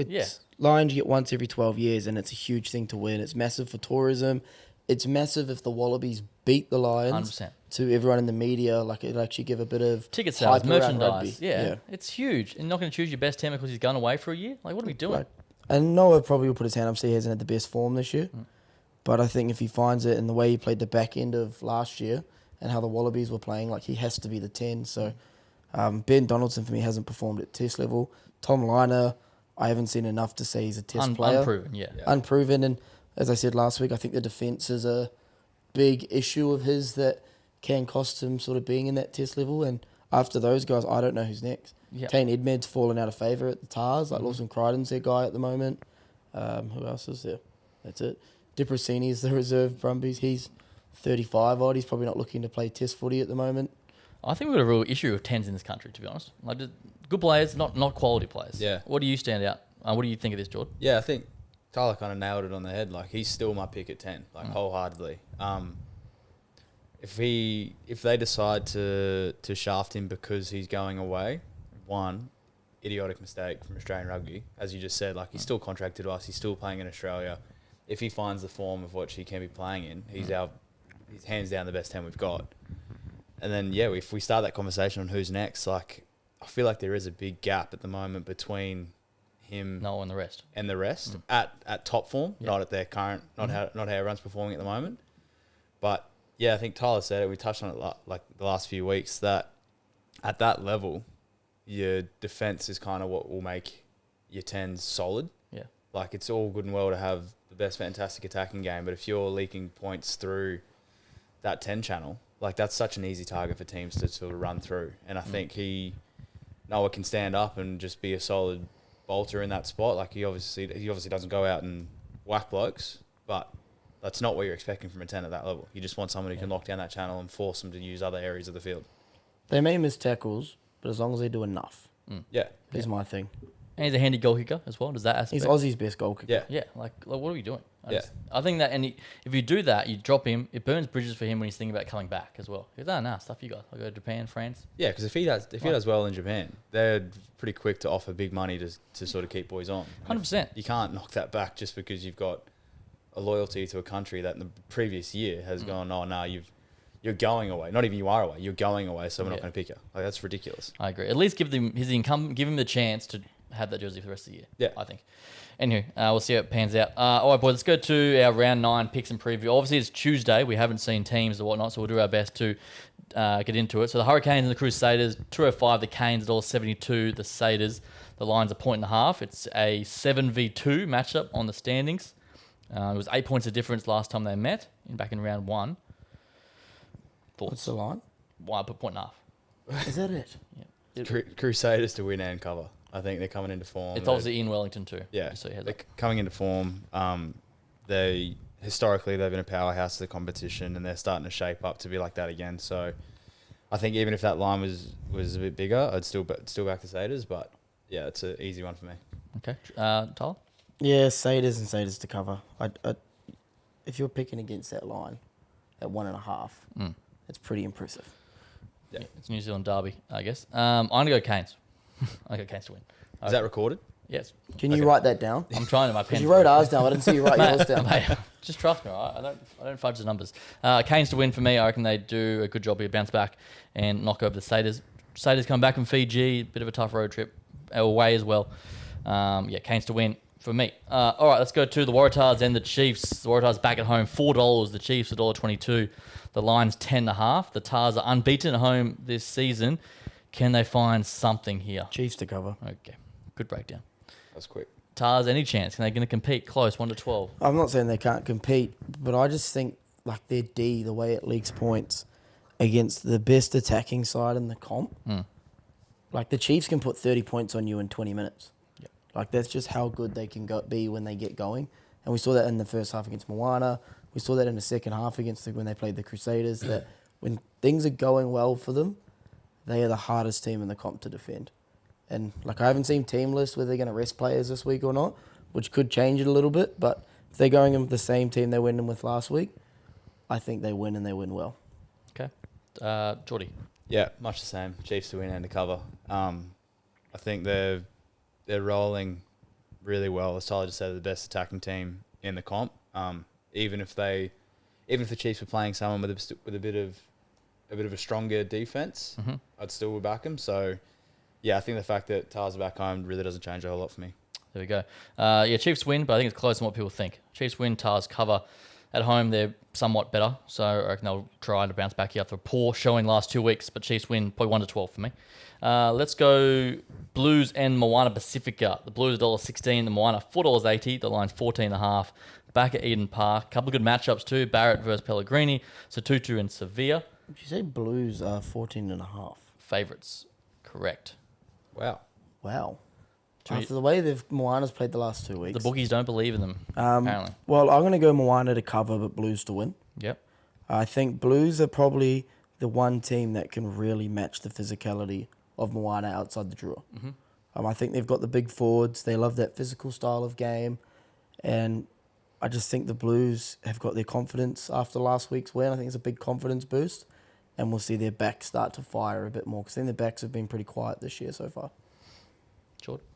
Lions you get once every 12 years, and it's a huge thing to win. It's massive for tourism. It's massive if the Wallabies beat the Lions
100%.
to everyone in the media. Like it'll actually give a bit of
Ticket sales,
hype around
merchandise.
rugby.
Yeah. It's huge. And you're not going to choose your best 10 because he's gone away for a year? Like, what are we doing?
Like, and Noah probably will put his hand up, say he hasn't had the best form this year. But I think if he finds it, and the way he played the back end of last year and how the Wallabies were playing, like he has to be the 10. So Ben Donaldson for me hasn't performed at test level. Tom Liner, I haven't seen enough to say he's a test player.
Unproven, yeah.
Unproven. And as I said last week, I think the defence is a big issue of his that can cost him sort of being in that test level. And after those guys, I don't know who's next.
Yeah.
Kane Edmed's fallen out of favour at the Tars. Like Lawson Crichton's their guy at the moment. Who else is there? That's it. Depressini is the reserve Brumbies. He's 35 odd. He's probably not looking to play test footy at the moment.
I think we've got a real issue with 10s in this country, to be honest. Like, just good players, not quality players.
Yeah.
What do you stand out? What do you think of this, Jordan?
Yeah, I think Tyler kind of nailed it on the head. Like he's still my pick at 10, like wholeheartedly. If they decide to shaft him because he's going away, one idiotic mistake from Australian rugby, as you just said. Like he's still contracted to us. He's still playing in Australia. If he finds the form of what he can be playing in, he's hands down the best 10 we've got. And then if we start that conversation on who's next, like I feel like there is a big gap at the moment between him
No and the rest.
and the rest at top form, not at their current, not how everyone's performing at the moment. But I think Tyler said it. We touched on it like the last few weeks that at that level, your defense is kind of what will make your 10s solid.
Yeah.
Like it's all good and well to have the best fantastic attacking game, but if you're leaking points through that 10 channel, like that's such an easy target for teams to sort of run through. And I think Noah can stand up and just be a solid bolter in that spot. Like he obviously doesn't go out and whack blokes, but that's not what you're expecting from a 10 at that level. You just want someone who can lock down that channel and force them to use other areas of the field.
They may miss tackles, but as long as they do enough,
Yeah.
is my thing.
And he's a handy goal kicker as well. Does that aspect?
He's Aussie's best goal kicker.
Yeah.
Yeah, like what are we doing?
Yeah.
I think that, and if you do that, you drop him, it burns bridges for him when he's thinking about coming back as well. He goes, nah, stuff you got. I'll go to Japan, France.
Yeah, because if he does well in Japan, they're pretty quick to offer big money to sort of keep boys on.
100%.
You can't knock that back just because you've got a loyalty to a country that in the previous year has gone, oh, no, you're going away. Not even you are away. You're going away, so we're not going to pick you. Like, that's ridiculous.
I agree. At least give him his income, give him the chance to have that jersey for the rest of the year.
Yeah.
I think. Anywho, we'll see how it pans out. All right, boys, let's go to our round 9 picks and preview. Obviously, it's Tuesday. We haven't seen teams or whatnot, so we'll do our best to get into it. So the Hurricanes and the Crusaders, 205, the Canes, $1.72, the Satyrs. The line's a 1.5. It's a 7v2 matchup on the standings. It was 8 points of difference last time they met, back in round 1. Thoughts?
What's the line?
Well, I put 1.5.
Is that it?
Crusaders to win and cover. I think they're coming into form.
It's obviously in Wellington too.
Yeah,
So
they're coming into form. They historically they've been a powerhouse of the competition, and they're starting to shape up to be like that again. So I think even if that line was a bit bigger, I'd still back the Satyrs. But yeah, it's an easy one for me.
Okay. Tyler?
Yeah, Satyrs and Satyrs to cover. If you're picking against that line at 1.5, it's pretty impressive.
Yeah. It's New Zealand derby, I guess. I'm going to go Canes. I go Canes to win.
Is that recorded?
Yes.
Can you write that down?
I'm trying to. My pen.
Because you wrote ours down. I didn't see you write yours down.
Mate, just trust me. Right? I don't fudge the numbers. Canes to win for me. I reckon they do a good job here, bounce back and knock over the Satyrs. Satyrs come back from Fiji, bit of a tough road trip away as well. Canes to win for me. All right, let's go to the Waratahs and the Chiefs. The Waratahs back at home, $4. The Chiefs $1.22. The line's 10.5. The Tars are unbeaten at home this season. Can they find something here?
Chiefs to cover.
Okay, good breakdown.
That's quick.
Tars, any chance? Can they going to compete close, 1 to 12?
I'm not saying they can't compete, but I just think like their D, the way it leaks points against the best attacking side in the comp. Like the Chiefs can put 30 points on you in 20 minutes.
Yep.
Like that's just how good they can be when they get going. And we saw that in the first half against Moana. We saw that in the second half when they played the Crusaders. That when things are going well for them, they are the hardest team in the comp to defend. And like I haven't seen team lists where they're going to rest players this week or not, which could change it a little bit. But if they're going in with the same team they went in with last week, I think they win and they win well.
Okay. Geordie.
Yeah, much the same. Chiefs to win and to cover. I think they're rolling really well. As Tyler just said, the best attacking team in the comp. Even if the Chiefs were playing someone with a bit of a stronger defense, I'd still back them. So yeah, I think the fact that Tars are back home really doesn't change a whole lot for me.
There we go. Chiefs win, but I think it's closer than what people think. Chiefs win, Tars cover. At home, they're somewhat better, so I reckon they'll try to bounce back here after a poor showing last 2 weeks, but Chiefs win probably 1 to 12 for me. Let's go Blues and Moana Pacifica. The Blues $1.16, the Moana $4.80, the line's 14.5. Back at Eden Park. Couple of good matchups too. Barrett versus Pellegrini, Satutu and Sevilla.
Did you say Blues are 14.5?
Favourites, correct.
Wow.
After the way Moana's played the last 2 weeks.
The bookies don't believe in them, apparently.
Well, I'm going to go Moana to cover, but Blues to win.
Yep.
I think Blues are probably the one team that can really match the physicality of Moana outside the draw. I think they've got the big forwards. They love that physical style of game. And I just think the Blues have got their confidence after last week's win. I think it's a big confidence boost. And we'll see their backs start to fire a bit more. Because I think the backs have been pretty quiet this year so far.
Jordan?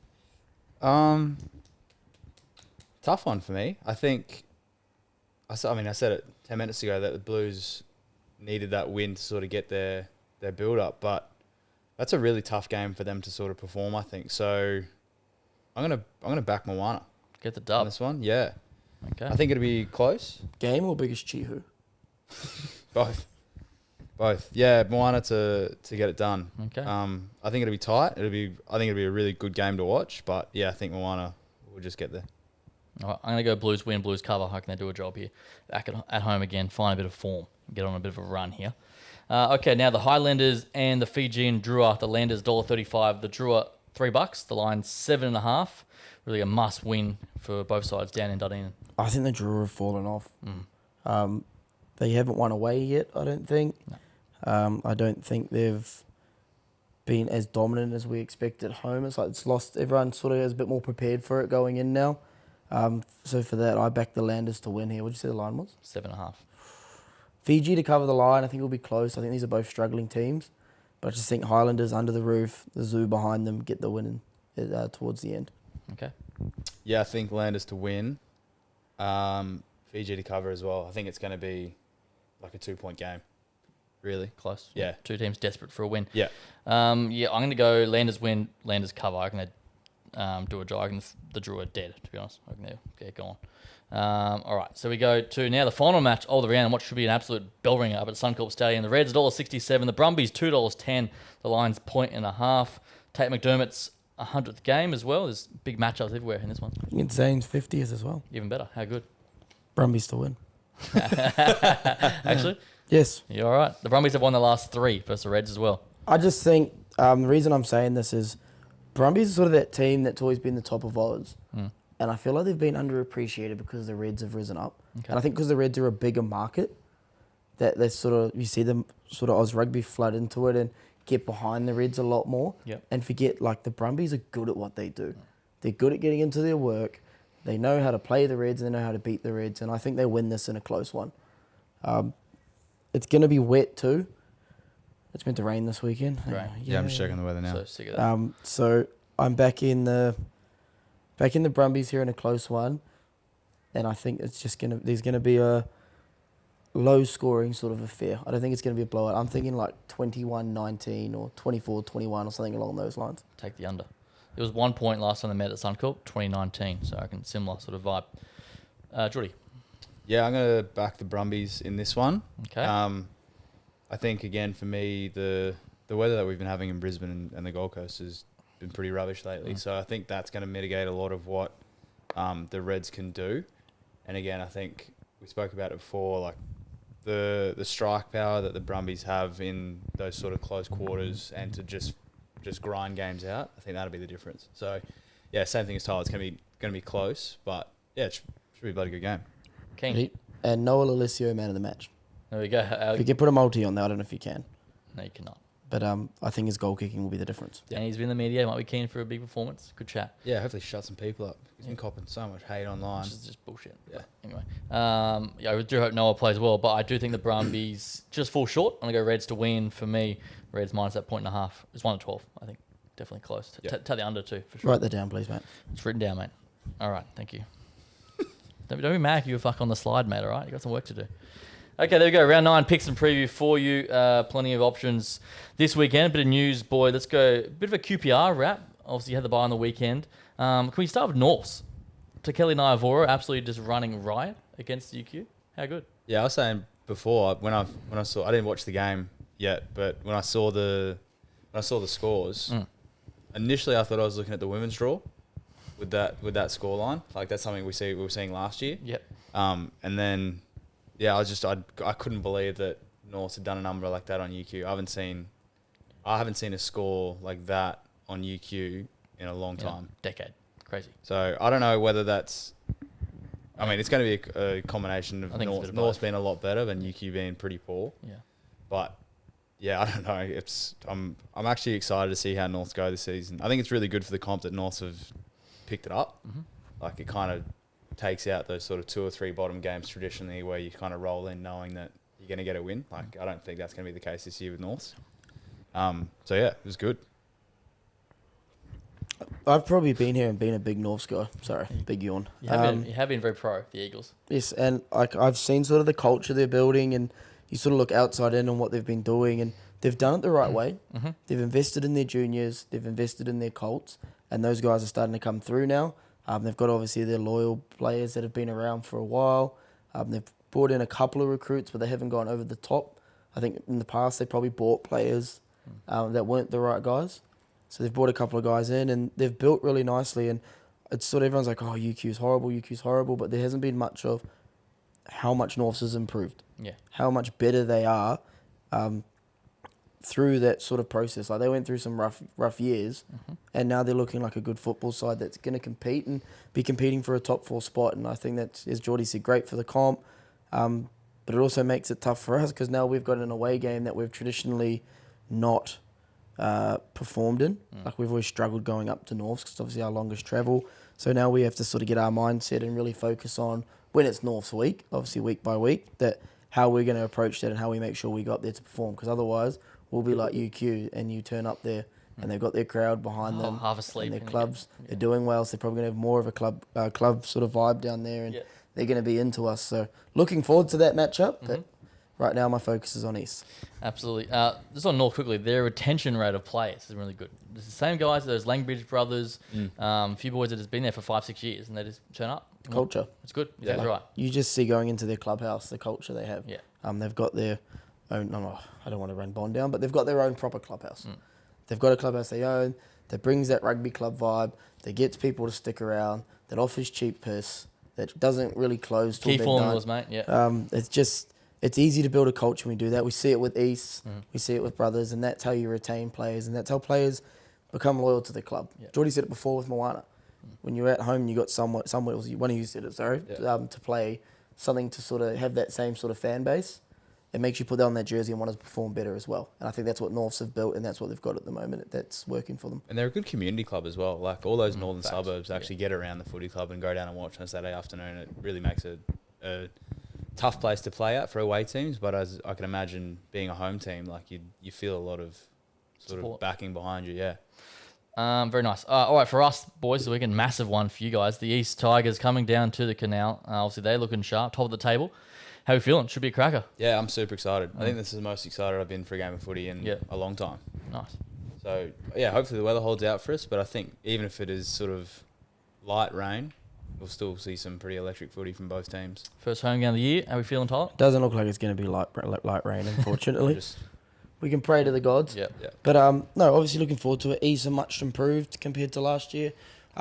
Tough one for me. I think, I said it 10 minutes ago that the Blues needed that win to sort of get their build up, but that's a really tough game for them to sort of perform, I think. So I'm gonna back Moana.
Get the
On
dub.
this one, yeah.
Okay.
I think it'll be close.
Game or biggest Chihu?
Both. Yeah, Moana to get it done.
Okay.
I think it'll be tight. I think it'll be a really good game to watch. But yeah, I think Moana will just get there.
All right, I'm going to go Blues win, Blues cover. How can they do a job here? Back at home again, find a bit of form, get on a bit of a run here. Okay, now the Highlanders and the Fijian Drua. The Landers $1.35. The Drua $3. The line's 7.5. Really a must win for both sides down in Dunedin.
I think the Drua have fallen off. They haven't won away yet, I don't think.
No.
I don't think they've been as dominant as we expect at home. It's like it's lost. Everyone sort of is a bit more prepared for it going in now. So for that, I back the Landers to win here. What did you say the line was?
7.5.
Fiji to cover the line. I think it'll be close. I think these are both struggling teams. But I just think Highlanders under the roof, the zoo behind them, get the win towards the end.
Okay.
Yeah, I think Landers to win. Fiji to cover as well. I think it's going to be like a 2-point game. Really?
Close.
Yeah.
Two teams desperate for a win.
Yeah.
I'm going to go Landers win, Landers cover. I reckon do a dry. The Drew are dead, to be honest. I can get going. All right, so we go to now the final match of the round, and what should be an absolute bell ringer up at Suncorp Stadium. The Reds $1.67, the Brumbies $2.10, the Lions $1.5. Tate McDermott's 100th game as well. There's big matchups everywhere in this one.
It's Zane's 50th as well.
Even better. How good?
Brumbies to win.
Actually?
Yes.
You're all right. The Brumbies have won the last 3 versus the Reds as well.
I just think the reason I'm saying this is Brumbies is sort of that team that's always been the top of Oz. And I feel like they've been underappreciated because the Reds have risen up.
Okay.
And I think because the Reds are a bigger market, that they sort of, you see them sort of Oz rugby flood into it and get behind the Reds a lot more.
Yep.
And forget, like, the Brumbies are good at what they do. They're good at getting into their work. They know how to play the Reds and they know how to beat the Reds. And I think they win this in a close one. It's going to be wet too. It's meant to rain this weekend.
Right.
Yeah, I'm just checking the weather now.
So sick of that.
So I'm back in the Brumbies here in a close one, and I think it's just there's gonna be a low scoring sort of affair. I don't think it's gonna be a blowout. I'm thinking like 21-19 or 24-21 or something along those lines.
Take the under. It was 1 point last time they met at Suncorp, 2019. So I reckon similar sort of vibe. Geordie.
Yeah, I'm going to back the Brumbies in this one.
Okay.
I think, again, for me, the weather that we've been having in Brisbane and the Gold Coast has been pretty rubbish lately. So I think that's going to mitigate a lot of what the Reds can do. And, again, I think we spoke about it before, like the strike power that the Brumbies have in those sort of close quarters and to just grind games out, I think that'll be the difference. So, yeah, same thing as Tyler. It's going to be close, but, yeah, it should be a bloody good game.
King.
And Noah Lolesio, man of the match.
There we go.
If you can put a multi on there, I don't know if you can.
No, you cannot.
But I think his goal kicking will be the difference.
And he's been in the media. Might be keen for a big performance. Good chat.
Yeah, hopefully shut some people up. He's been copping so much hate online.
Which is just bullshit.
Yeah.
Anyway, I do hope Noah plays well, but I do think the Brumbies just fall short. I'm going to go Reds to win. For me, Reds minus that 1.5. It's 1-12, I think. Definitely close.
Yep.
Take the under too, for sure.
Write that down, please, mate.
It's written down, mate. All right, thank you. Don't be mad. You were fuck on the slide, mate. All right, you got some work to do. Okay, there we go. Round 9 picks and preview for you. Plenty of options this weekend. A bit of news, boy. Let's go. A bit of a QPR wrap. Obviously, you had the bye on the weekend. Can we start with Norths? Kelly Nyavoro absolutely just running riot against UQ. How good?
Yeah, I was saying before when I saw, I didn't watch the game yet, but when I saw the scores, initially I thought I was looking at the women's draw with that score line. Like that's something we were seeing last year.
Yep.
And then I couldn't believe that North had done a number like that on UQ. I haven't seen a score like that on UQ in a long time.
Decade. Crazy.
So I don't know whether that's. I mean, it's going to be a combination of North being a lot better than UQ being pretty poor.
Yeah.
But yeah, I don't know. I'm actually excited to see how North go this season. I think it's really good for the comp that North have picked it up. Mm-hmm. Like it kind of takes out those sort of 2 or 3 bottom games traditionally where you kind of roll in knowing that you're going to get a win. Like I don't think that's going to be the case this year with North. So yeah, it was good.
I've probably been here and been a big Norths guy. Sorry, big yawn.
You have been very pro, the Eagles.
Yes, and I've seen sort of the culture they're building, and you sort of look outside in on what they've been doing, and they've done it the right way. Mm-hmm. They've invested in their juniors, they've invested in their Colts, and those guys are starting to come through now. They've got obviously their loyal players that have been around for a while. They've brought in a couple of recruits, but they haven't gone over the top. I think in the past they probably bought players that weren't the right guys. So they've brought a couple of guys in and they've built really nicely. And it's sort of everyone's like, oh, UQ's horrible. But there hasn't been much of how much Norths has improved. Yeah. How much better they are through that sort of process. Like they went through some rough years and now they're looking like a good football side that's going to compete and be competing for a top 4 spot. And I think that's, as Geordie said, great for the comp. But it also makes it tough for us because now we've got an away game that we've traditionally not performed in. Like we've always struggled going up to Norths because it's obviously our longest travel. So now we have to sort of get our mindset and really focus on when it's Norths week, obviously week by week, that how we're going to approach that and how we make sure we got there to perform. Because otherwise we'll be like UQ and you turn up there and they've got their crowd behind them,
half asleep,
and their clubs. They're doing well, so they're probably going to have more of a club sort of vibe down there, and they're going to be into us. So looking forward to that matchup. But right now my focus is on East.
Absolutely. Just on North quickly, their retention rate of players is really good. It's the same guys, those Langbridge brothers, a few boys that has been there for 5-6 years, and they just turn up.
Culture.
It's good. Yeah, that's right.
You just see going into their clubhouse, the culture they have.
Yeah.
They've got their own, I don't want to run Bond down, but they've got their own proper clubhouse. They've got a clubhouse they own that brings that rugby club vibe, that gets people to stick around, that offers cheap piss, that doesn't really close till
Key
midnight.
formulas, mate. Yeah.
It's easy to build a culture when we do that. We see it with East, we see it with Brothers, and that's how you retain players, and that's how players become loyal to the club.
Yeah.
Geordie said it before with Moana. When you're at home, you got somewhere, one of you said it, sorry, to play something to sort of have that same sort of fan base. It makes you put on that jersey and want to perform better as well. And I think that's what Norths have built, and that's what they've got at the moment. That's working for them.
And they're a good community club as well. Like all those northern suburbs actually get around the footy club and go down and watch on a Saturday afternoon. It really makes it a tough place to play at for away teams. But as I can imagine, being a home team, like you feel a lot of sort
Support.
of backing behind you. Yeah.
Very nice. All right, for us boys, this weekend, massive one for you guys. The East Tigers coming down to the Canal. Obviously, they're looking sharp, top of the table. How are you feeling? Should be a cracker.
Yeah, I'm super excited. I think this is the most excited I've been for a game of footy in a long time.
Nice.
So, yeah, hopefully the weather holds out for us. But I think even if it is sort of light rain, we'll still see some pretty electric footy from both teams.
First home game of the year. How are we feeling, Tyler?
Doesn't look like it's going to be light rain, unfortunately. We can pray to the gods.
Yeah.
But no, obviously looking forward to it. East are much improved compared to last year.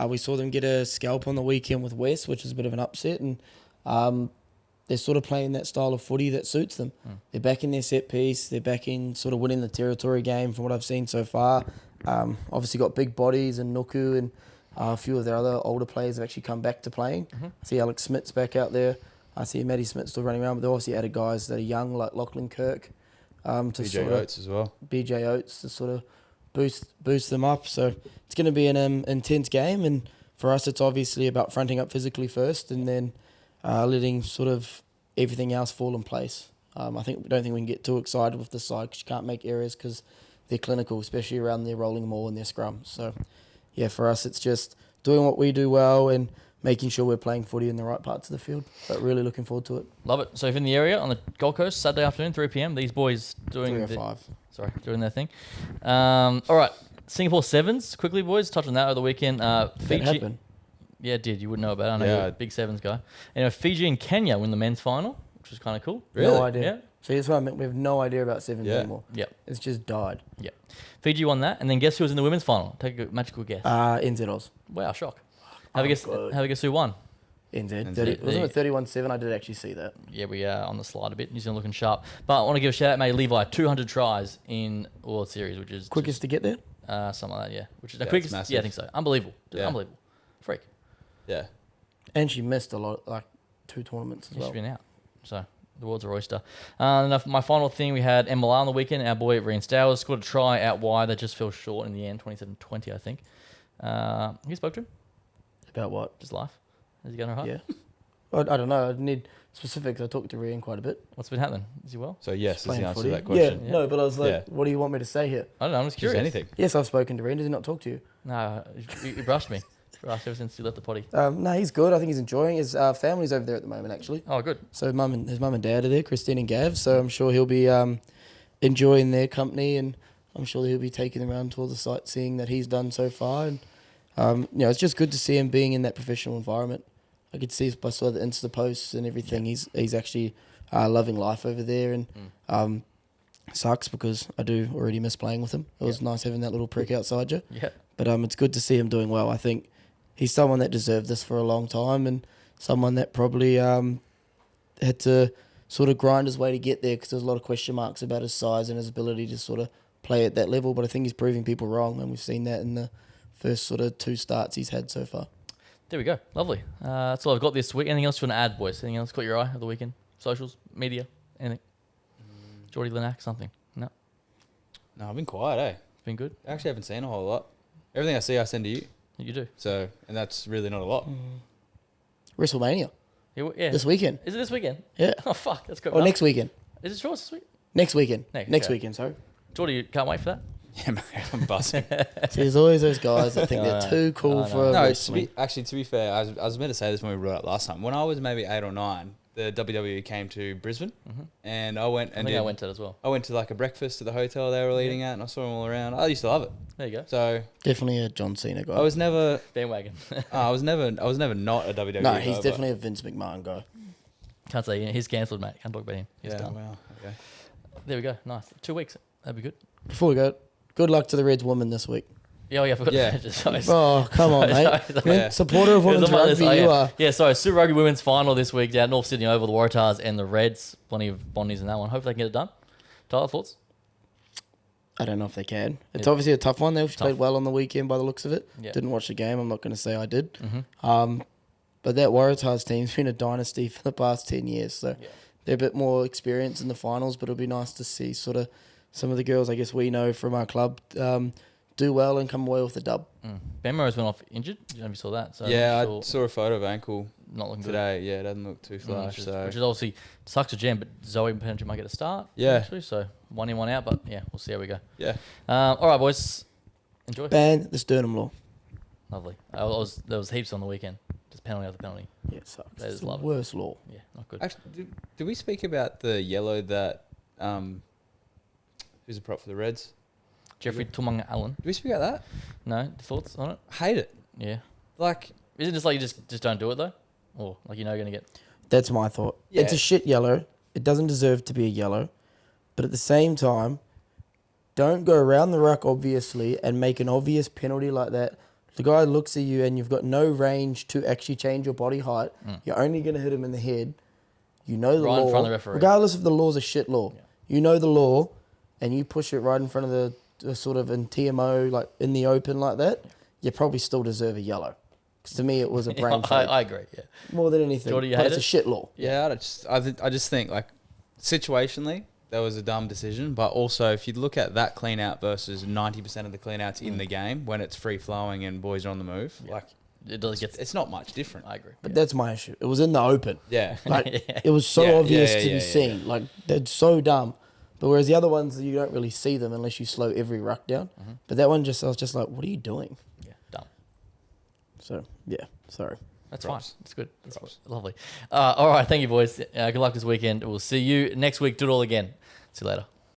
We saw them get a scalp on the weekend with West, which is a bit of an upset, and they're sort of playing that style of footy that suits them. They're back in their set piece. They're back in sort of winning the territory game from what I've seen so far. Obviously got big bodies and Nuku and a few of their other older players have actually come back to playing. I see Alex Smith's back out there. I see Matty Smith still running around, but they obviously added guys that are young like Lachlan Kirk. To
BJ
sort of,
Oates as well.
BJ Oates to sort of boost them up. So it's going to be an intense game, and for us, it's obviously about fronting up physically first, and then letting sort of everything else fall in place. I don't think we can get too excited with the side because you can't make errors because they're clinical, especially around their rolling maul and their scrum. So yeah, for us, it's just doing what we do well and making sure we're playing footy in the right parts of the field. But really looking forward to it.
Love it. So if in the area on the Gold Coast, Saturday afternoon, 3 p.m, these boys doing
3 or 5.
doing their thing. All right, Singapore Sevens. Quickly, boys, touch on that over the weekend. Fiji.
That happened.
Yeah, it did. You wouldn't know about it. I know you're a big Sevens guy. And Fiji and Kenya win the men's final, which is kind of cool.
Really?
No idea.
Yeah.
See, that's what I meant. We have no idea about Sevens anymore.
Yep.
It's just died.
Yep. Fiji won that, and then guess who was in the women's final? Take a magical guess.
NZ Oz.
Wow, shock. Have a guess.
good.
Have a guess who won?
NZ.
NZ.
Wasn't it 31-7? I did actually see that.
Yeah, we are on the slide a bit. New Zealand looking sharp. But I want to give a shout out, mate, Levi, 200 tries in World Series, which is
Quickest to get there?
something like that, yeah. Which is the
Yeah,
quickest.
it's massive.
Yeah, I think so. Unbelievable.
Yeah.
Unbelievable. Freak.
Yeah.
And she missed a lot, like 2 tournaments as
Yeah,
well.
she's been out. So the world's a oyster. And my final thing, we had MLR on the weekend. Our boy Ryan Stowers scored a try out wide that just fell short in the end, 27-20, I think. You spoke to him?
About what?
Just life. Is he going all right?
Yeah. I don't know. I need specifics. I talked to Ryan quite a bit.
What's been happening? Is he well?
So yes, is
Playing
the answer
footy.
to that question.
Yeah, no, but I was like,
Yeah.
what do you want me to say here?
I don't know. I'm just
Just
curious.
anything.
Yes, I've spoken to Ryan. Does he not talk to you?
No, you brushed me. Brushed ever since you left the potty.
No, he's good. I think he's enjoying. His family's over there at the moment, actually.
Oh, good.
So his mum and dad are there, Christine and Gav. So I'm sure he'll be enjoying their company, and I'm sure he'll be taking them around to all the sightseeing that he's done so far. And it's just good to see him being in that professional environment. I could see by sort of the Insta posts and everything. Yeah. He's actually loving life over there, and sucks because I do already miss playing with him. It was nice having that little prick outside you.
Yeah.
But it's good to see him doing well. I think he's someone that deserved this for a long time, and someone that probably had to sort of grind his way to get there because there's a lot of question marks about his size and his ability to sort of play at that level. But I think he's proving people wrong, and we've seen that in the first sort of 2 starts he's had so far.
There we go. Lovely. That's all I've got this week. Anything else you want to add, boys? Anything else caught your eye over the weekend? Socials, media, anything? Geordie Linac, something? No.
No, I've been quiet, eh?
It's been good.
I actually haven't seen a whole lot. Everything I see, I send to you.
You do.
So, and that's really not a lot.
WrestleMania
Yeah.
this weekend.
Is it this weekend?
Yeah.
Oh, fuck. That's good.
Or next weekend.
Is it yours this week?
Next weekend.
Next, okay.
Weekend, sorry.
Geordie, you can't wait for that?
Yeah, mate, I'm buzzing.
See, there's always those guys that think they're too cool for
No,
wrestling.
to be fair, I was meant to say this when we brought it up last time. When I was maybe 8 or 9, the WWE came to Brisbane, and I went and
I think I went to it as well.
I went to like a breakfast at the hotel they were eating at, and I saw them all around. I used to love it.
There you go.
So
Definitely a John Cena guy.
I was never,
Bandwagon.
I was never not a WWE.
no, he's
guy,
definitely a Vince McMahon guy.
Can't say he's cancelled, mate. Can't talk about him. He's
Yeah,
done.
wow. Okay.
There we go. Nice. 2 weeks. That'd be good.
Before we go, good luck to the Reds women this week.
Yeah, I forgot.
Yeah.
Sorry.
Oh, come on, mate.
Yeah.
Supporter of
It was
women's
on my list.
rugby,
Oh,
you
yeah.
are.
Yeah, sorry. Super Rugby Women's Final this week down North Sydney over the Waratahs and the Reds. Plenty of bondies in that one. Hopefully they can get it done. Tyler, thoughts?
I don't know if they can. It's
Yeah.
obviously a tough one. They
Tough.
played well on the weekend by the looks of it.
Yeah.
Didn't watch the game. I'm not going to say I did.
Mm-hmm.
But that Waratahs team's been a dynasty for the past 10 years. So
Yeah.
they're a bit more experienced in the finals, but it'll be nice to see sort of some of the girls I guess we know from our club do well and come away with the dub.
Ben Morris went off injured. I don't know if you saw that. So
Yeah,
I'm
I
sure
saw a photo of ankle
not looking
today. Yeah, it doesn't look too
good.
flash.
Which
So
is obviously sucks for Jen, but Zoe potentially might get a start.
Yeah.
Actually, so 1 in, 1 out. But yeah, we'll see how we go.
yeah,
All right, boys. Enjoy.
Ban the sternum law.
Lovely. There was heaps on the weekend. Just penalty after penalty.
Yeah, it sucks.
That is
It's the
lovely.
worst law.
Yeah, not good.
actually, did we speak about the yellow that who's the prop for the Reds?
Jeffrey Tumunga Allen.
Did we speak about that?
No thoughts on it?
Hate it.
Yeah.
Like,
Is it just like you just don't do it though, or like you're going to get?
That's my thought.
Yeah.
It's a shit yellow. It doesn't deserve to be a yellow. But at the same time, don't go around the ruck, obviously, and make an obvious penalty like that. The guy looks at you and you've got no range to actually change your body height. You're only going to hit him in the head. You know the
Right
law.
in front of the referee.
Regardless if the law's a shit law.
Yeah.
You know the law and you push it right in front of the sort of in TMO, like in the open like that, you probably still deserve a yellow. 'Cause to me, it was a brain fake.
I agree. Yeah.
More than anything.
Jordy, you
But
hate
it's a
it?
shit law.
yeah, I just think like situationally that was a dumb decision, but also if you look at that clean out versus 90% of the clean outs in the game when it's free flowing and boys are on the move, like
It does get.
it's not much different.
I agree.
But that's my issue. It was in the open.
Yeah,
Like
Yeah.
it was so
Yeah,
obvious
yeah,
to
yeah,
be
yeah,
seen. Like they're so dumb. But whereas the other ones you don't really see them unless you slow every ruck down. But that one I was just like, what are you doing?
Yeah. Dumb.
So yeah, sorry.
That's
Props.
fine. That's good. That's lovely. All right. Thank you, boys. Good luck this weekend. We'll see you next week. Do it all again. See you later.